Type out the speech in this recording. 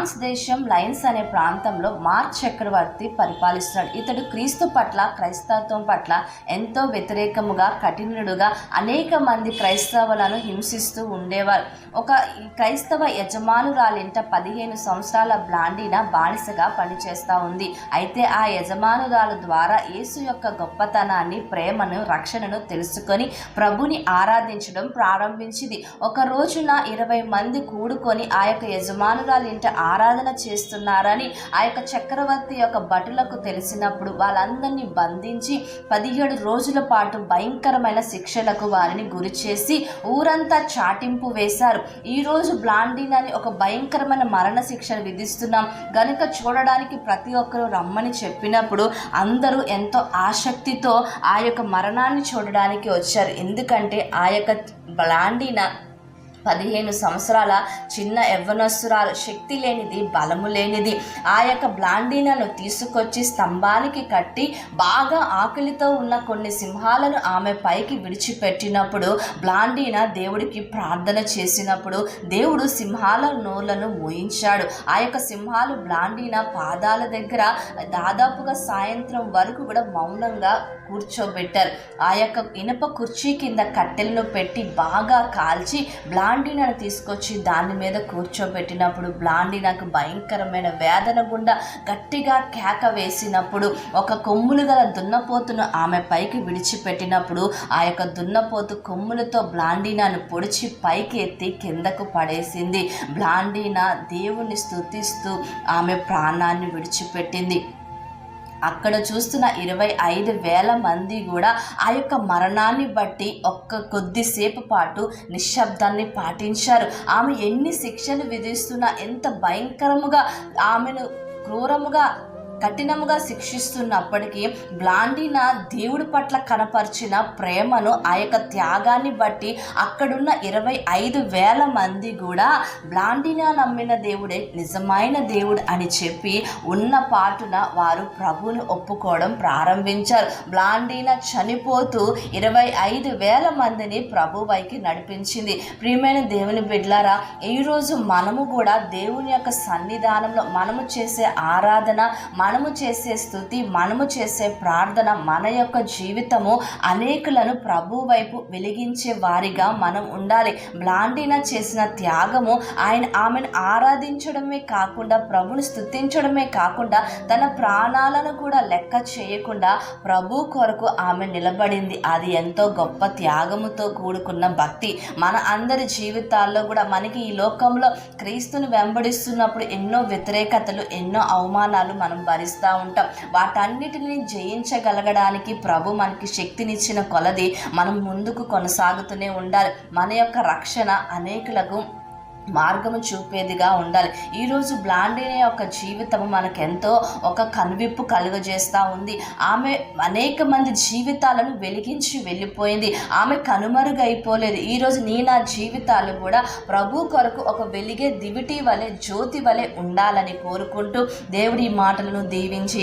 France దేశం lines అనే ప్రాంతంలో మార్క్ చక్రవర్తి పరిపాలిస్తున్నాడు. ఇతడు క్రీస్తు పట్ల, క్రైస్తవత్వం పట్ల ఎంతో వ్యతిరేకముగా, కఠినుడుగా అనేక మంది క్రైస్తవులను హింసిస్తూ ఉండేవారు. ఒక క్రైస్తవ యజమానురాలింట 15 సంవత్సరాల బ్లాండీనా బానిసగా పనిచేస్తూ ఉంది. అయితే ఆ యజమానురాలు ద్వారా యేసు యొక్క గొప్పతనాన్ని, ప్రేమను, రక్షణను తెలుసుకొని ప్రభుని ఆరాధించడం ప్రారంభించింది. ఒక రోజున 20 మంది కూడుకొని ఆ యొక్క యజమానురాలి ఇంట ఆరాధన చేస్తున్నారని ఆ యొక్క చక్రవర్తి యొక్క భటులకు తెలిసినప్పుడు వాళ్ళందరినీ బంధించి 17 రోజుల పాటు భయంకరమైన శిక్షలకు వారిని గురి చేసి ఊరంతా చాటింపు వేశారు. ఈరోజు బ్లాండీనాని ఒక భయంకరమైన మరణ శిక్షను విధిస్తున్నాం గనుక చూడడానికి ప్రతి ఒక్కరూ రమ్మని చెప్పినప్పుడు అందరూ ఎంతో ఆసక్తితో ఆ యొక్క మరణాన్ని చూడడానికి వచ్చారు. ఎందుకంటే ఆ యొక్క బ్లాండీనా 15 సంవత్సరాల చిన్న యవ్వనస్తురాలు, శక్తి లేనిది, బలము లేనిది. ఆ యొక్క బ్లాండీనాను తీసుకొచ్చి స్తంభానికి కట్టి బాగా ఆకలితో ఉన్న కొన్ని సింహాలను ఆమె పైకి విడిచిపెట్టినప్పుడు బ్లాండీనా దేవుడికి ప్రార్థన చేసినప్పుడు దేవుడు సింహాల నోళ్లను మూయించాడు. ఆ యొక్క సింహాలు బ్లాండీనా పాదాల దగ్గర దాదాపుగా సాయంత్రం వరకు కూడా మౌనంగా కూర్చోబెట్టారు. ఆ యొక్క ఇనప కుర్చీ కింద కట్టెలను పెట్టి బాగా కాల్చి బ్లాండీనాను తీసుకొచ్చి దాని మీద కూర్చోబెట్టినప్పుడు బ్లాండీనాకు భయంకరమైన వేదన గుండా గట్టిగా కేక వేసినప్పుడు ఒక కొమ్ములు గల దున్నపోతును ఆమె పైకి విడిచిపెట్టినప్పుడు ఆ యొక్క దున్నపోతు కొమ్ములతో బ్లాండీనాను పొడిచి పైకి ఎత్తి కిందకు పడేసింది. బ్లాండీనా దేవుణ్ణి స్తుతిస్తూ ఆమె ప్రాణాన్ని విడిచిపెట్టింది. అక్కడ చూస్తున్న 25,000 మంది కూడా ఆ యొక్క మరణాన్ని బట్టి కొద్దిసేపు పాటు నిశ్శబ్దాన్ని పాటించారు. ఆమె ఎన్ని శిక్షలు విధిస్తున్నా, ఎంత భయంకరముగా ఆమెను క్రూరముగా కఠినముగా శిక్షిస్తున్నప్పటికీ బ్లాండీనా దేవుడి పట్ల కనపరిచిన ప్రేమను, ఆ యొక్క త్యాగాన్ని బట్టి అక్కడున్న 25,000 మంది కూడా బ్లాండీనా నమ్మిన దేవుడే నిజమైన దేవుడు అని చెప్పి ఉన్న పాటున వారు ప్రభువును ఒప్పుకోవడం ప్రారంభించారు. బ్లాండీనా చనిపోతూ 25,000 మందిని ప్రభు వైకి నడిపించింది. ప్రియమైన దేవుని బిడ్డలారా, ఈరోజు మనము కూడా దేవుని యొక్క సన్నిధానంలో మనము చేసే ఆరాధన, మనము చేసే స్తుతి, మనము చేసే ప్రార్థన, మన యొక్క జీవితము అనేకులను ప్రభు వైపు వెలిగించే వారిగా మనం ఉండాలి. బ్లాండీనా చేసిన త్యాగము ఆమెను ఆరాధించడమే కాకుండా, ప్రభుని స్తుతించడమే కాకుండా, తన ప్రాణాలను కూడా లెక్క చేయకుండా ప్రభు కొరకు ఆమె నిలబడింది. అది ఎంతో గొప్ప త్యాగముతో కూడుకున్న భక్తి. మన అందరి జీవితాల్లో కూడా మనకి ఈ లోకంలో క్రీస్తుని వెంబడిస్తున్నప్పుడు ఎన్నో వ్యతిరేకతలు, ఎన్నో అవమానాలు మనం భరిస్తూ ఉంటాం. వాటన్నిటిని జయించగలగడానికి ప్రభు మనకి శక్తినిచ్చిన కొలది మనం ముందుకు కొనసాగుతూనే ఉండాలి. మన యొక్క రక్షణ అనేకులకు మార్గము చూపేదిగా ఉండాలి. ఈరోజు బ్లాండీనా యొక్క జీవితము మనకెంతో ఒక కనువిప్పు కలుగజేస్తూ ఉంది. ఆమె అనేక మంది జీవితాలను వెలిగించి వెళ్ళిపోయింది. ఆమె కనుమరుగైపోలేదు. ఈరోజు నా జీవితాలు కూడా ప్రభు కొరకు ఒక వెలిగే దివిటి వలె, జ్యోతి వలె ఉండాలని కోరుకుంటూ దేవుడి మాటలను దీవించి